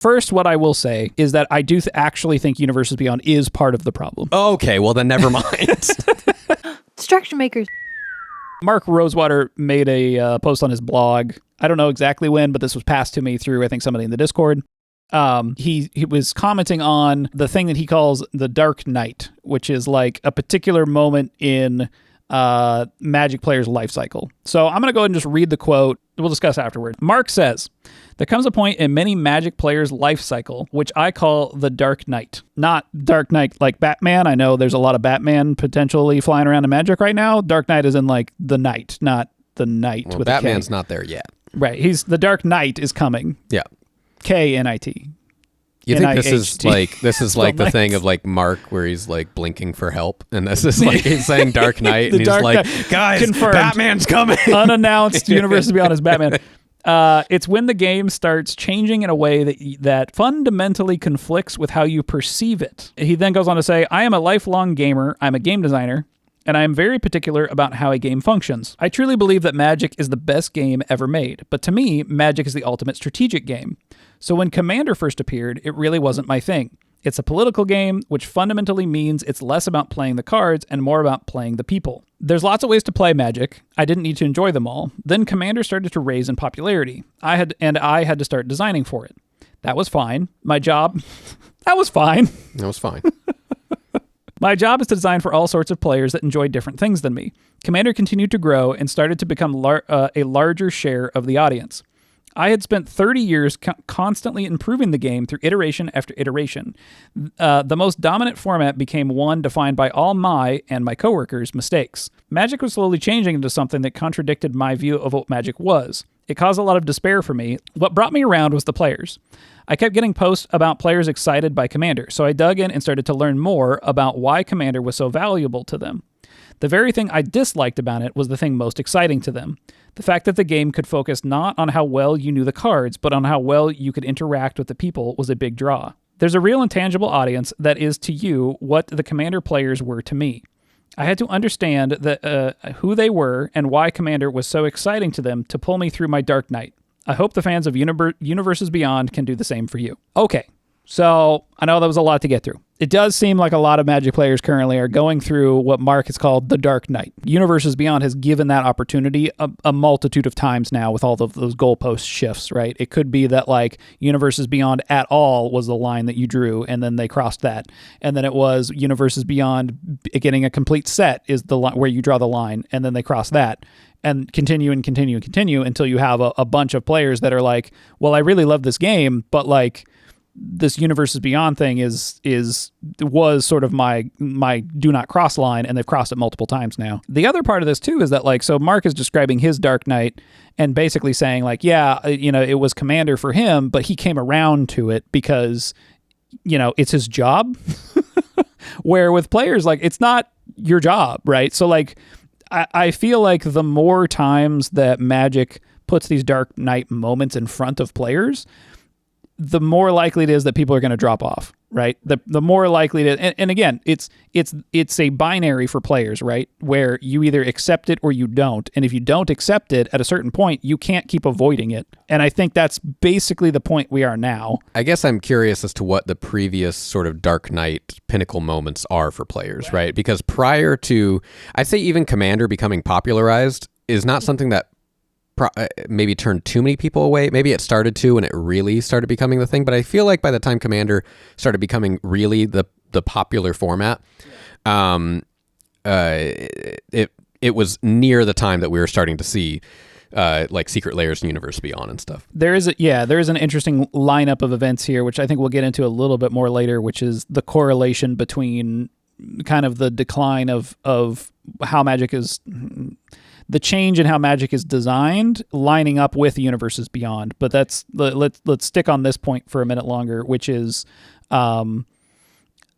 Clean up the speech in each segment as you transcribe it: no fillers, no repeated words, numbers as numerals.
First, what I will say is that I do actually think Universes Beyond is part of the problem. Okay, well then never mind. Distraction makers. Mark Rosewater made a post on his blog. I don't know exactly when, but this was passed to me through, I think, somebody in the Discord. He was commenting on the thing that he calls the Dark Night, which is like a particular moment in Magic players' life cycle. So I'm going to go ahead and just read the quote. We'll discuss afterward. Mark says, "There comes a point in many Magic players' life cycle, which I call the Dark Night. Not Dark Knight like Batman. I know there's a lot of Batman potentially flying around in Magic right now. Dark Knight is in like the night, not the night with Batman's a K. not there yet. Right. The Dark Knight is coming. Yeah. K-N-I-T. You think this is like the thing nice. of like Mark where he's like blinking for help, and this is like he's saying Dark Knight, and he's like, guys, confirmed. Batman's coming. Unannounced Universes Beyond is Batman. It's when the game starts changing in a way that fundamentally conflicts with how you perceive it. He then goes on to say, I am a lifelong gamer, I'm a game designer, and I am very particular about how a game functions. I truly believe that Magic is the best game ever made, but to me, Magic is the ultimate strategic game. So when Commander first appeared, it really wasn't my thing. It's a political game, which fundamentally means it's less about playing the cards and more about playing the people. There's lots of ways to play Magic. I didn't need to enjoy them all. Then Commander started to raise in popularity. I had to start designing for it. That was fine. My job... that was fine. That was fine. My job is to design for all sorts of players that enjoy different things than me. Commander continued to grow and started to become a larger share of the audience. I had spent 30 years constantly improving the game through iteration after iteration. The most dominant format became one defined by all my and my coworkers' mistakes. Magic was slowly changing into something that contradicted my view of what Magic was. It caused a lot of despair for me. What brought me around was the players. I kept getting posts about players excited by Commander, so I dug in and started to learn more about why Commander was so valuable to them. The very thing I disliked about it was the thing most exciting to them. The fact that the game could focus not on how well you knew the cards, but on how well you could interact with the people was a big draw. There's a real intangible audience that is to you what the Commander players were to me. I had to understand who they were and why Commander was so exciting to them to pull me through my Dark Night. I hope the fans of Universes Beyond can do the same for you. Okay, so I know that was a lot to get through. It does seem like a lot of Magic players currently are going through what Mark has called the Dark Night. Universes Beyond has given that opportunity a multitude of times now with all of those goalpost shifts, right? It could be that like Universes Beyond at all was the line that you drew, and then they crossed that. And then it was Universes Beyond getting a complete set is the line where you draw the line, and then they cross that. And continue and continue and continue until you have a bunch of players that are like, well, I really love this game, but like this Universes Beyond thing was sort of my do not cross line, and they've crossed it multiple times now. The other part of this too is that like, so Mark is describing his Dark Night and basically saying like, yeah, it was Commander for him, but he came around to it because, it's his job. Where with players, like, it's not your job, right? So like, I feel like the more times that Magic puts these Dark Night moments in front of players, the more likely it is that people are going to drop off, right? The more likely it is, and again, it's a binary for players, right? Where you either accept it or you don't. And if you don't accept it at a certain point, you can't keep avoiding it. And I think that's basically the point we are now. I guess I'm curious as to what the previous sort of Dark Knight pinnacle moments are for players, right? Because prior to, I'd say even Commander becoming popularized is not something that maybe turned too many people away. Maybe it started to, and it really started becoming the thing. But I feel like by the time Commander started becoming really the popular format, it was near the time that we were starting to see like Secret Layers and Universe Beyond and stuff. There is an interesting lineup of events here, which I think we'll get into a little bit more later, which is the correlation between kind of the decline of how Magic is. The change in how Magic is designed lining up with Universes Beyond. But let's stick on this point for a minute longer, which is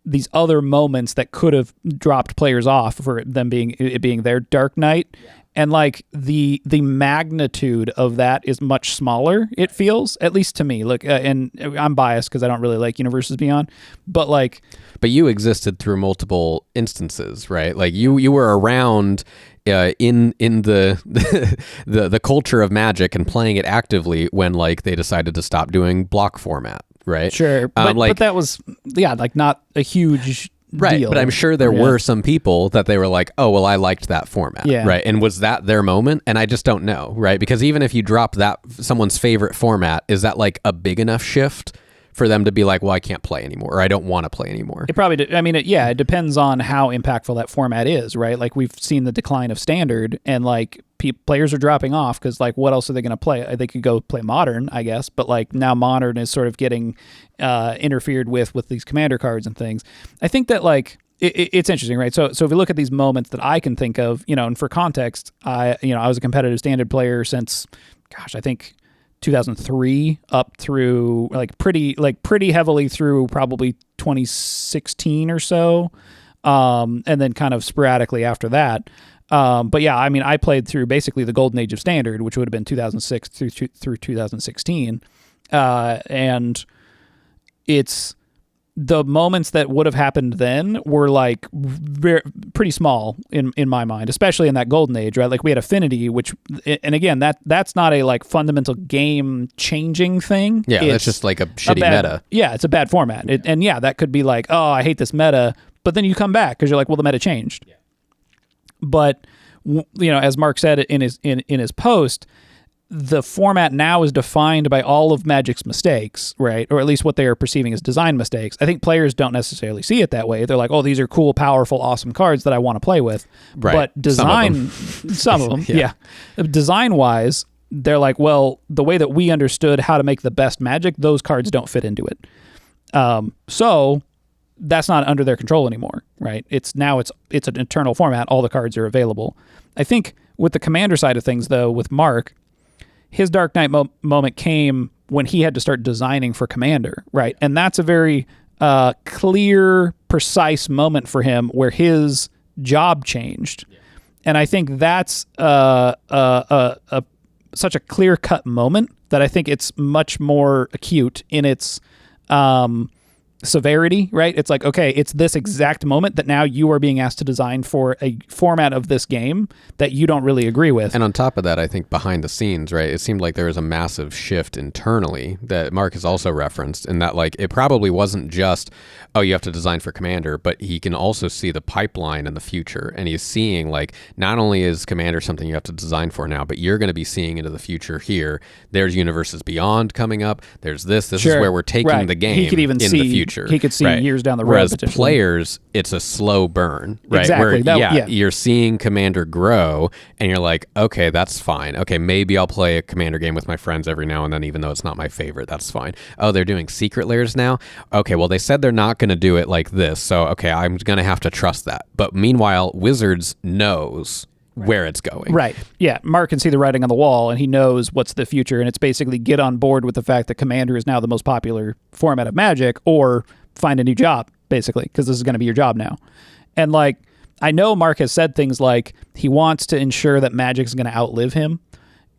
these other moments that could have dropped players off for them being their Dark Night. Yeah. And like the magnitude of that is much smaller, it feels, at least to me. Look, and I'm biased because I don't really like Universes Beyond, but you existed through multiple instances, right? Like you were around in the culture of Magic and playing it actively when like they decided to stop doing block format, right? Sure, but that was like not a huge right. deal. But I'm sure there were some people that they were like, oh, well, I liked that format, right? And was that their moment? And I just don't know, right? Because even if you drop that someone's favorite format, is that like a big enough shift for them to be like, well, I can't play anymore, or I don't want to play anymore? It probably, it depends on how impactful that format is, right? Like we've seen the decline of Standard, and like players are dropping off because like what else are they going to play? They could go play Modern, I guess, but like now Modern is sort of getting interfered with these Commander cards and things. I think that like it's interesting, right? So if we look at these moments that I can think of, and for context, I was a competitive Standard player since, I think 2003 up through pretty heavily through probably 2016 or so, and then kind of sporadically after that. But yeah, I played through basically the golden age of Standard, which would have been 2006 through 2016, and it's the moments that would have happened then were like pretty small in my mind, especially in that golden age, right? Like we had Affinity, which, and again, that's not a like fundamental game changing thing. Yeah, that's just like a shitty meta. Yeah, it's a bad format. And yeah, that could be like, oh, I hate this meta, but then you come back because you're like, well, the meta changed. Yeah. But as Mark said in his post, the format now is defined by all of Magic's mistakes, right? Or at least what they are perceiving as design mistakes. I think players don't necessarily see it that way. They're like, oh, these are cool, powerful, awesome cards that I want to play with. Right. But design, some of them, yeah. Design-wise, they're like, well, the way that we understood how to make the best Magic, those cards don't fit into it. So that's not under their control anymore, right? It's an internal format. All the cards are available. I think with the Commander side of things, though, with Mark, his Dark Knight moment came when he had to start designing for Commander, right? And that's a very clear, precise moment for him where his job changed. Yeah. And I think that's such a clear-cut moment that I think it's much more acute in its severity, right? It's like, okay, it's this exact moment that now you are being asked to design for a format of this game that you don't really agree with. And on top of that, I think behind the scenes, right, it seemed like there was a massive shift internally that Mark has also referenced, in that like it probably wasn't just, oh, you have to design for Commander, but he can also see the pipeline in the future, and he's seeing like not only is Commander something you have to design for now, but you're going to be seeing into the future here. There's Universes Beyond coming up. There's this is where we're taking the game. He could even see the future. He could see years down the road. Whereas players, it's a slow burn, right? Exactly. Where, you're seeing Commander grow, and you're like, okay, that's fine. Okay, maybe I'll play a Commander game with my friends every now and then, even though it's not my favorite. That's fine. Oh, they're doing secret layers now? Okay, well, they said they're not going to do it like this, so okay, I'm going to have to trust that. But meanwhile, Wizards knows where it's going. Right. Yeah. Mark can see the writing on the wall, and he knows what's the future, and it's basically get on board with the fact that Commander is now the most popular format of Magic, or find a new job, basically, because this is going to be your job now. And like, I know Mark has said things like he wants to ensure that Magic is going to outlive him.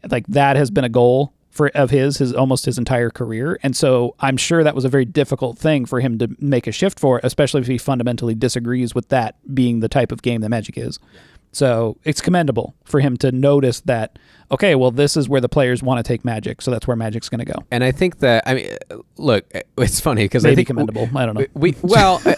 Like that has been a goal of his almost his entire career. And so I'm sure that was a very difficult thing for him to make a shift for, especially if he fundamentally disagrees with that being the type of game that Magic is. Yeah. So it's commendable for him to notice that, okay, well, this is where the players want to take Magic, so that's where Magic's going to go. And I think that, look, it's funny because I think commendable. I don't know.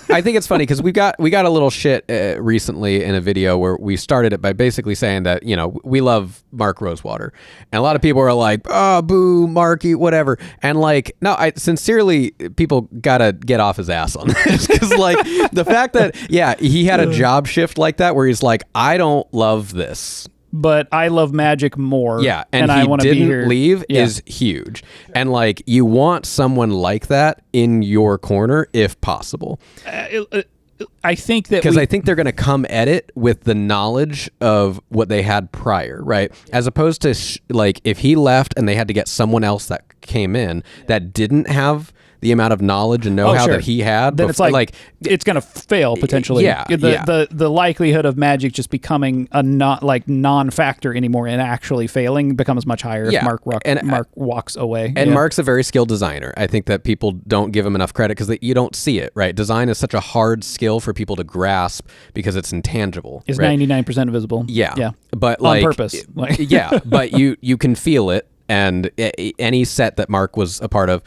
I think it's funny because we got a little shit recently in a video where we started it by basically saying that we love Mark Rosewater, and a lot of people are like, oh, boo, Marky, whatever, and like, no, sincerely, people gotta get off his ass on this because like the fact that he had a job shift like that where he's like, I don't love this, but I love Magic more. Yeah, and he I want to be here. Leave is huge. And like, you want someone like that in your corner if possible. I think that because I think they're going to come at it with the knowledge of what they had prior, right? As opposed to like if he left and they had to get someone else that came in that didn't have the amount of knowledge and know-how that he had, then it's like it's going to fail potentially. The likelihood of Magic just becoming a non-factor anymore and actually failing becomes much higher if Mark walks away. And Mark's a very skilled designer. I think that people don't give him enough credit because you don't see it, right? Design is such a hard skill for people to grasp because it's intangible. It's 99% invisible. Yeah. But on purpose. But you can feel it, and any set that Mark was a part of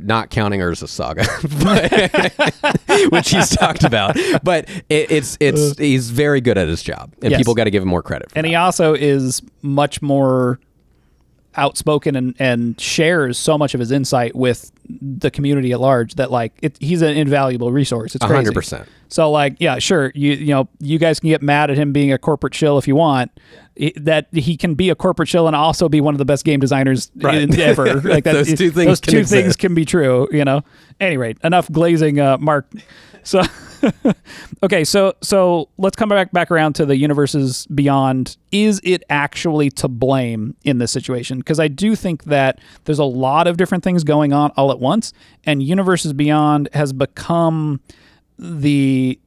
not counting Urza's Saga, which he's talked about. But he's very good at his job, and people got to give him more credit for and that. he also is much more outspoken and shares so much of his insight with the community at large that like he's an invaluable resource. It's crazy. 100%. So like, yeah, sure. You guys can get mad at him being a corporate shill if you want. That he can be a corporate shill and also be one of the best game designers ever. Like that, those two things can be true. Anyway, enough glazing, Mark. So, okay, so let's come back around to the universes beyond. Is it actually to blame in this situation? Because I do think that there's a lot of different things going on all at once, and universes beyond has become the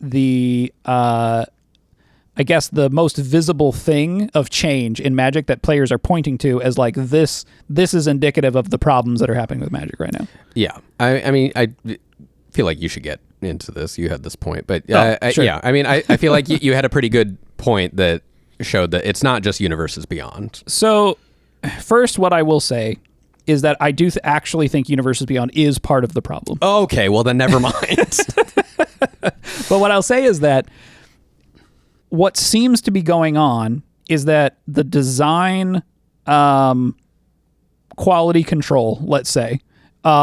I guess the most visible thing of change in Magic that players are pointing to as like this is indicative of the problems that are happening with Magic right now. Yeah, I mean, I feel like you should get into this. You had this point, but sure. Yeah, I mean, I feel like you had a pretty good point that showed that it's not just universes beyond. So, first, what I will say is that I do actually think universes beyond is part of the problem. Okay, well then never mind. But what I'll say is that what seems to be going on is that the design quality control, let's say,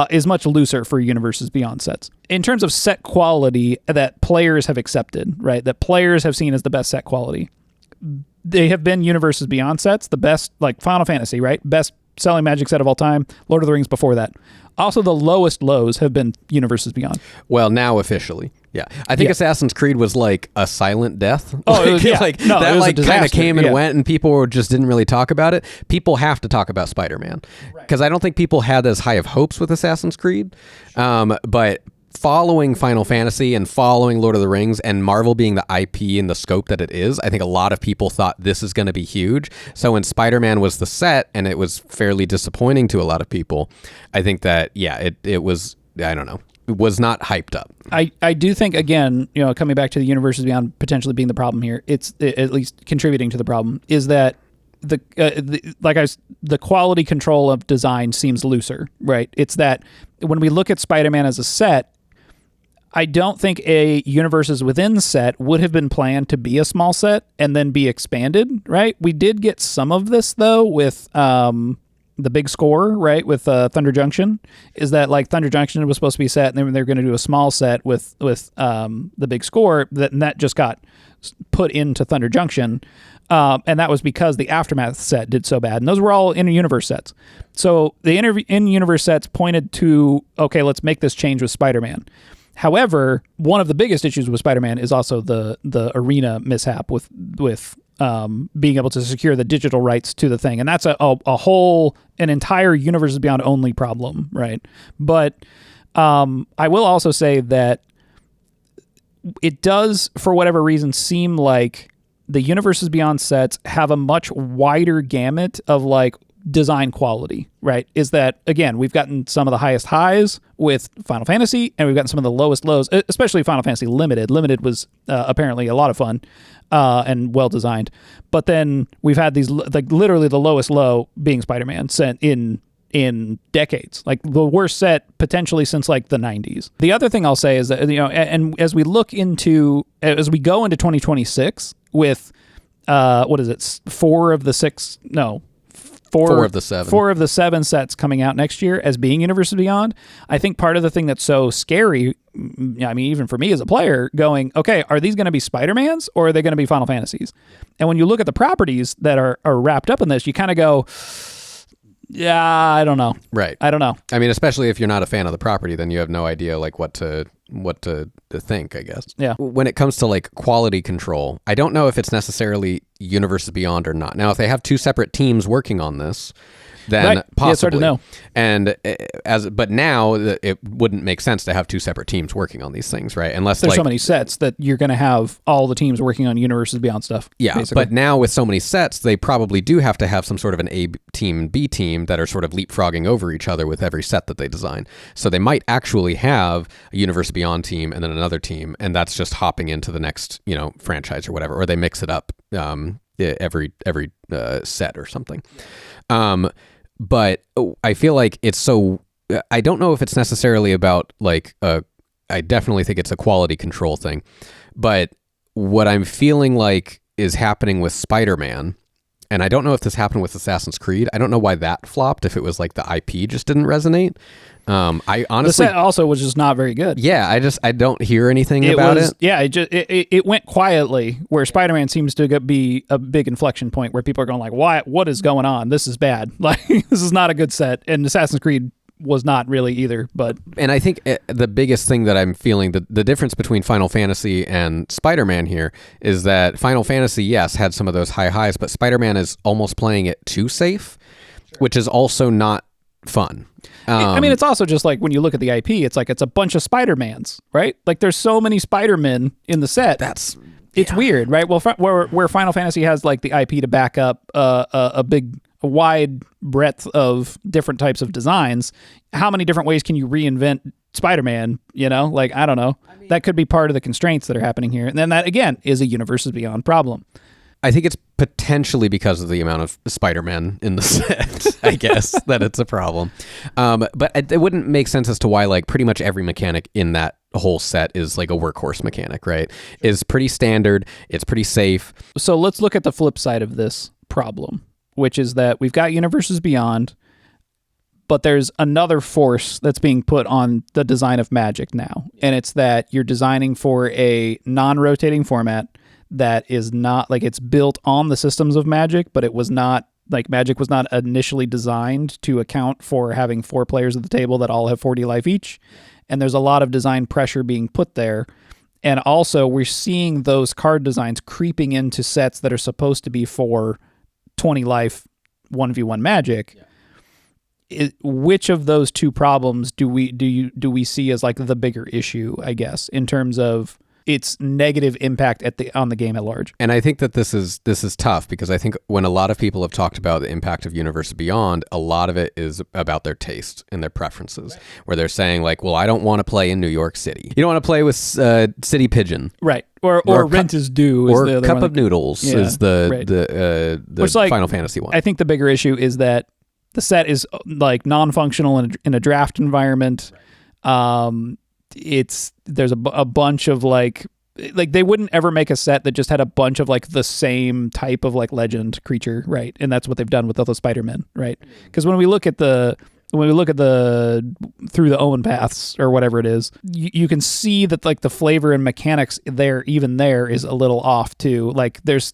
is much looser for universes beyond sets. In terms of set quality that players have accepted, right? That players have seen as the best set quality. They have been universes beyond sets, the best, like Final Fantasy, right? Best selling Magic set of all time. Lord of the Rings before that. Also, the lowest lows have been universes beyond. Well, now officially, yeah. I think Assassin's Creed was like a silent death. Oh, it was, that it was like kind of came and yeah. went, and people just didn't really talk about it. People have to talk about Spider-Man because I don't think people had as high of hopes with Assassin's Creed, but following Final Fantasy and following Lord of the Rings and Marvel being the IP and the scope that it is, I think a lot of people thought this is going to be huge. So when Spider-Man was the set and it was fairly disappointing to a lot of people, I think that, it was, I don't know, it was not hyped up. I do think, again, coming back to the universes beyond potentially being the problem here, it's at least contributing to the problem, is that the quality control of design seems looser, right? It's that when we look at Spider-Man as a set, I don't think a universes within set would have been planned to be a small set and then be expanded, right? We did get some of this, though, with the big score, right, with Thunder Junction, is that like Thunder Junction was supposed to be set, and then they're going to do a small set with the big score, and that just got put into Thunder Junction, and that was because the Aftermath set did so bad, and those were all in-universe sets. So the in-universe sets pointed to, okay, let's make this change with Spider-Man. However, one of the biggest issues with Spider-Man is also the arena mishap with being able to secure the digital rights to the thing, and that's an entire Universes Beyond only problem, right? But I will also say that it does, for whatever reason, seem like the Universes Beyond sets have a much wider gamut of like design quality, right? Is that, again, we've gotten some of the highest highs with Final Fantasy, and we've gotten some of the lowest lows, especially Final Fantasy Limited. Limited was apparently a lot of fun and well designed. But then we've had these, like literally the lowest low being Spider-Man sent in decades, like the worst set potentially since like the 90s. The other thing I'll say is that, and as we go into 2026 with, what is it? Four of the seven sets coming out next year as being Universes Beyond. I think part of the thing that's so scary, I mean, even for me as a player, going, okay, are these going to be Spider-Mans or are they going to be Final Fantasies? And when you look at the properties that are wrapped up in this, you kind of go, yeah, I don't know. Right. I don't know. I mean, especially if you're not a fan of the property, then you have no idea like what to think, I guess. Yeah. When it comes to like quality control, I don't know if it's necessarily Universes Beyond or not. Now, if they have two separate teams working on this, then right. possibly. Yeah, it's hard to know. And but now it wouldn't make sense to have two separate teams working on these things, right? Unless there's so many sets that you're going to have all the teams working on Universes Beyond stuff. Yeah, basically. But now with so many sets, they probably do have to have some sort of an A team, B team that are sort of leapfrogging over each other with every set that they design. So they might actually have a Universes Beyond team and then another team, and that's just hopping into the next, franchise or whatever, or they mix it up every set or something. But I feel like it's so I don't know if it's necessarily about like I definitely think it's a quality control thing, but what I'm feeling like is happening with Spider-Man, and I don't know if this happened with Assassin's Creed. I don't know why that flopped, if it was like the IP just didn't resonate. I honestly, the set also was just not very good. yeah, I don't hear anything about it. Yeah, it went quietly, where Spider-Man seems to be a big inflection point where people are going like, what is going on? This is bad. Like, this is not a good set. And Assassin's Creed was not really either. But and I think the biggest thing that I'm feeling, the difference between Final Fantasy and Spider-Man here is that Final Fantasy, yes, had some of those high highs, but Spider-Man is almost playing it too safe, which is also not fun. I mean, it's also just like when you look at the IP, it's like it's a bunch of Spider-Mans, right? Like there's so many Spider-Men in the set. It's weird, right? Well, where Final Fantasy has like the IP to back up a wide breadth of different types of designs, how many different ways can you reinvent Spider-Man? You know, like, I don't know. That could be part of the constraints that are happening here. And then that, again, is a Universes Beyond problem. I think it's potentially because of the amount of Spider-Man in the set, I guess, that it's a problem. But it wouldn't make sense as to why, like, pretty much every mechanic in that whole set is like a workhorse mechanic, right? Is pretty standard. It's pretty safe. So let's look at the flip side of this problem, which is that we've got Universes Beyond, but there's another force that's being put on the design of Magic now. And it's that you're designing for a non-rotating format that is not, like, it's built on the systems of Magic, but it was not, like, Magic was not initially designed to account for having 4 players at the table that all have 40 life each. And there's a lot of design pressure being put there. And also, we're seeing those card designs creeping into sets that are supposed to be for 20 life 1v1 Magic. Which of those two problems do we see as like the bigger issue, I guess, in terms of its negative impact on the game at large? And I think that this is tough, because I think when a lot of people have talked about the impact of Universe Beyond, a lot of it is about their taste and their preferences, where they're saying like, well, I don't want to play in New York City. You don't want to play with City Pigeon. Right. Or Rent is Due. Or the other Cup one. of Noodles is the Which, like, Final Fantasy one. I think the bigger issue is that the set is like non-functional in a draft environment. There's a bunch of like they wouldn't ever make a set that just had a bunch of like the same type of like legend creature, right? And that's what they've done with all the Spider-Men, right? Because when we look at the through the Omen paths or whatever it is, you can see that like the flavor and mechanics there is a little off too. Like there's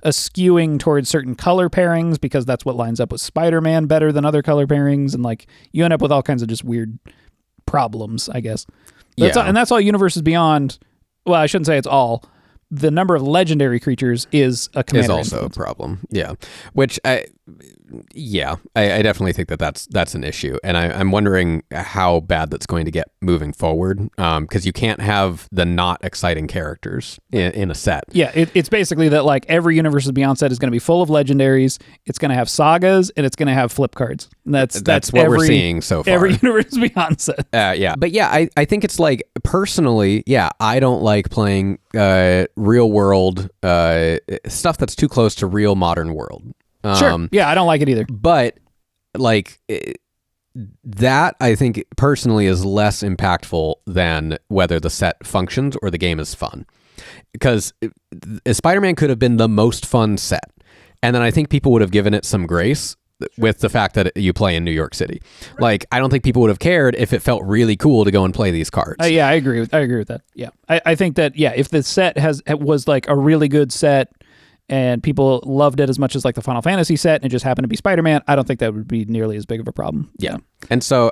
a skewing towards certain color pairings because that's what lines up with Spider-Man better than other color pairings, and like you end up with all kinds of just weird problems, I guess. And that's all Universes Beyond. Well, I shouldn't say it's all. The number of legendary creatures is a commander is also influence. a problem. Yeah, which I definitely think that's an issue, and I'm wondering how bad that's going to get moving forward. Because you can't have the not exciting characters in a set. Yeah, it's basically that like every Universes Beyond set is going to be full of legendaries. It's going to have sagas and it's going to have flip cards. And that's what we're seeing so far. Every Universes Beyond set. Yeah, but yeah, I think it's like personally, yeah, I don't like playing real world stuff that's too close to real modern world. Sure. Yeah, I don't like it either. But like that, I think personally is less impactful than whether the set functions or the game is fun. Because Spider-Man could have been the most fun set, and then I think people would have given it some grace with the fact that you play in New York City. Like, I don't think people would have cared if it felt really cool to go and play these cards. Yeah, I agree with that. Yeah, I think that, yeah, if the set was like a really good set and people loved it as much as like the Final Fantasy set and it just happened to be Spider-Man, I don't think that would be nearly as big of a problem. Yeah. And so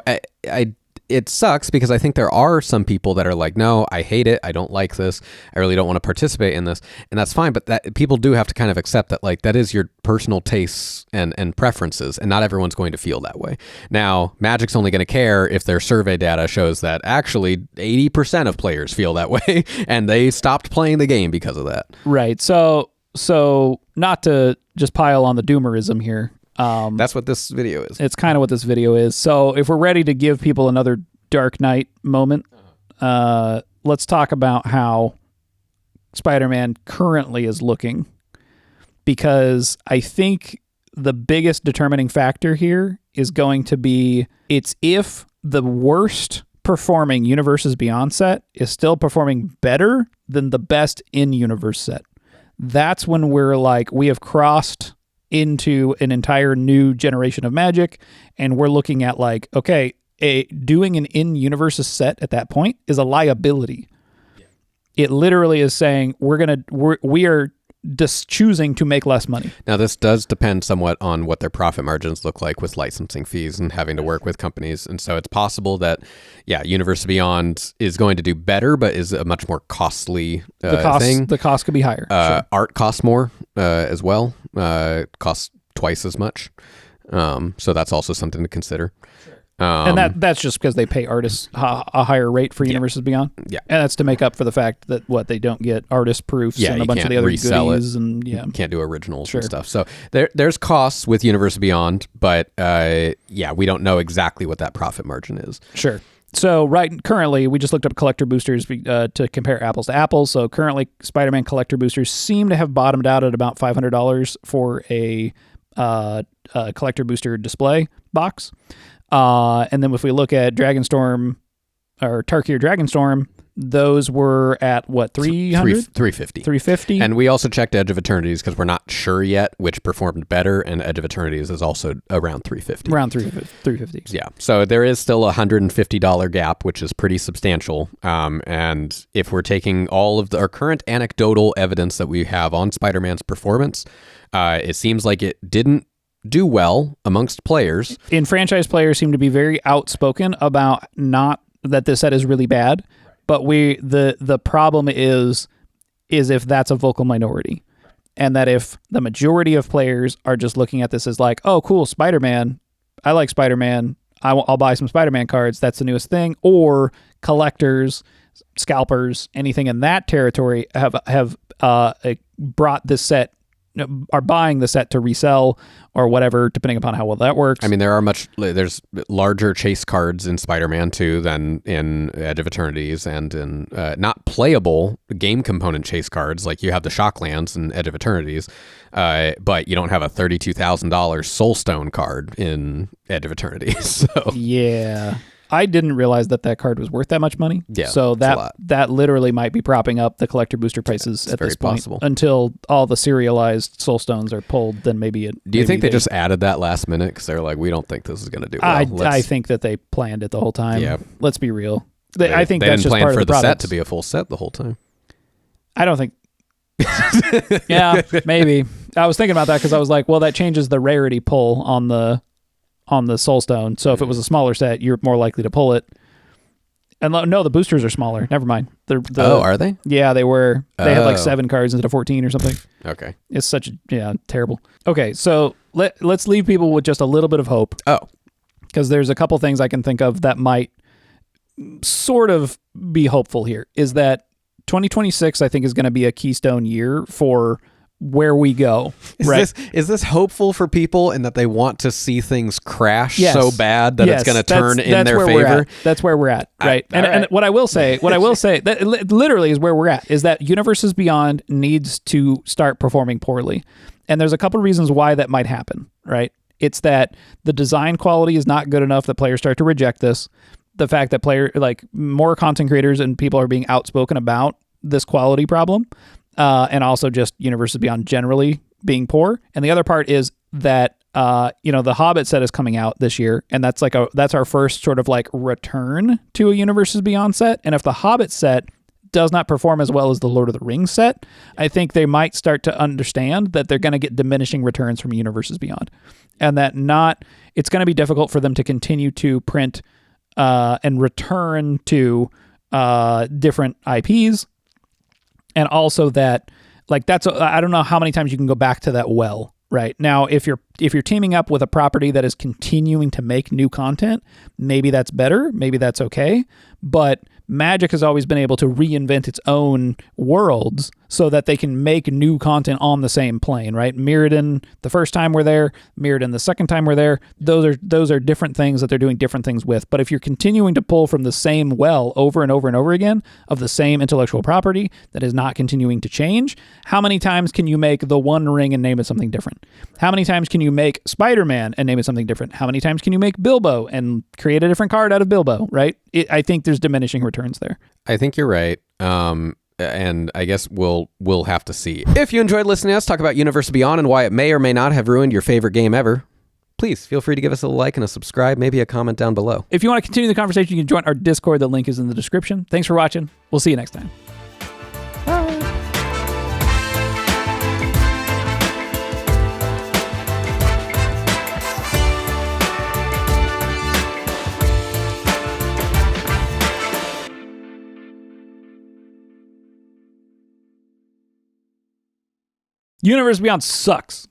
it sucks because I think there are some people that are like, no, I hate it. I don't like this. I really don't want to participate in this. And that's fine. But that people do have to kind of accept that, like, that is your personal tastes and preferences, and not everyone's going to feel that way. Now, Magic's only going to care if their survey data shows that actually 80% of players feel that way and they stopped playing the game because of that. Right. So not to just pile on the doomerism here. That's what this video is. It's kind of what this video is. So if we're ready to give people another Dark Knight moment, let's talk about how Spider-Man currently is looking. Because I think the biggest determining factor here is going to be it's if the worst performing Universes Beyond set is still performing better than the best in-universe set. That's when we're like, we have crossed into an entire new generation of Magic, and we're looking at like, okay, doing an in-universe set at that point is a liability. Yeah. It literally is saying we are just choosing to make less money. Now, this does depend somewhat on what their profit margins look like with licensing fees and having to work with companies. And so it's possible that, Universe Beyond is going to do better, but is a much more costly thing. The cost could be higher. Sure. Art costs more as well. Costs twice as much. So that's also something to consider. And that's just because they pay artists a higher rate for Universes Beyond. Yeah. And that's to make up for the fact that they don't get artist proofs and a bunch of the other goodies. And you can't do originals and stuff. So there's costs with Universes Beyond, but we don't know exactly what that profit margin is. Sure. So currently, we just looked up collector boosters to compare apples to apples. So currently, Spider-Man collector boosters seem to have bottomed out at about $500 for a collector booster display box. And then if we look at Dragonstorm or Tarkir Dragonstorm, those were at what, 300? 350. 350. And we also checked Edge of Eternities because we're not sure yet which performed better, and Edge of Eternities is also around 350. Around 350. Yeah. So there is still a $150 gap, which is pretty substantial. And if we're taking all of our current anecdotal evidence that we have on Spider-Man's performance, it seems like it didn't do well amongst players. And franchise players seem to be very outspoken about not that this set is really bad, but the problem is if that's a vocal minority, and that if the majority of players are just looking at this as like, oh, cool, Spider-Man, I like Spider-Man, I'll buy some Spider-Man cards, that's the newest thing, or collectors, scalpers, anything in that territory have brought this set, are buying the set to resell or whatever, depending upon how well that works. I mean, there's larger chase cards in Spider-Man 2 than in Edge of Eternities, and in not playable game component chase cards, like you have the Shocklands in Edge of Eternities, but you don't have a $32,000 Soulstone card in Edge of Eternities. So yeah. I didn't realize that card was worth that much money. Yeah, so that literally might be propping up the collector booster prices at this point. Possible. Until all the serialized Soulstones are pulled, then maybe it. Do you think they just added that last minute because they're like, we don't think this is going to do well? I think that they planned it the whole time. Yeah. Let's be real. I think they that's didn't just plan part for of the set to be a full set the whole time. I don't think. Yeah, maybe. I was thinking about that because I was like, well, that changes the rarity pull on the Soulstone. So if it was a smaller set, you're more likely to pull it. And no, the boosters are smaller. Never mind. Are they? Yeah, they were. They had like 7 cards instead of 14 or something. Okay. It's terrible. Okay, so let's leave people with just a little bit of hope. Oh. Because there's a couple things I can think of that might sort of be hopeful here. Is that 2026, I think, is going to be a keystone year for where we go. Is this hopeful for people in that they want to see things crash so bad that it's going to turn in their favor? That's where we're at, right? And what I will say, that literally is where we're at, is that Universes Beyond needs to start performing poorly. And there's a couple reasons why that might happen, right? It's that the design quality is not good enough that players start to reject this. The fact that more content creators and people are being outspoken about this quality problem. And also just Universes Beyond generally being poor. And the other part is that, the Hobbit set is coming out this year, and that's our first sort of like return to a Universes Beyond set. And if the Hobbit set does not perform as well as the Lord of the Rings set, I think they might start to understand that they're going to get diminishing returns from Universes Beyond, and that it's going to be difficult for them to continue to print and return to different IPs. And also that, I don't know how many times you can go back to that well, right? Now, if you're teaming up with a property that is continuing to make new content, maybe that's better, maybe that's okay. But Magic has always been able to reinvent its own worlds. so that they can make new content on the same plane, right? Mirrodin, the first time we're there, Mirrodin, the second time we're there, those are different things that they're doing different things with. But if you're continuing to pull from the same well over and over and over again of the same intellectual property that is not continuing to change, how many times can you make the One Ring and name it something different? How many times can you make Spider-Man and name it something different? How many times can you make Bilbo and create a different card out of Bilbo, right? I think there's diminishing returns there. I think you're right. And I guess we'll have to see. If you enjoyed listening to us talk about Universe Beyond and why it may or may not have ruined your favorite game ever, please feel free to give us a like and a subscribe, maybe a comment down below. If you want to continue the conversation, you can join our Discord. The link is in the description. Thanks for watching. We'll see you next time. Universe Beyond sucks.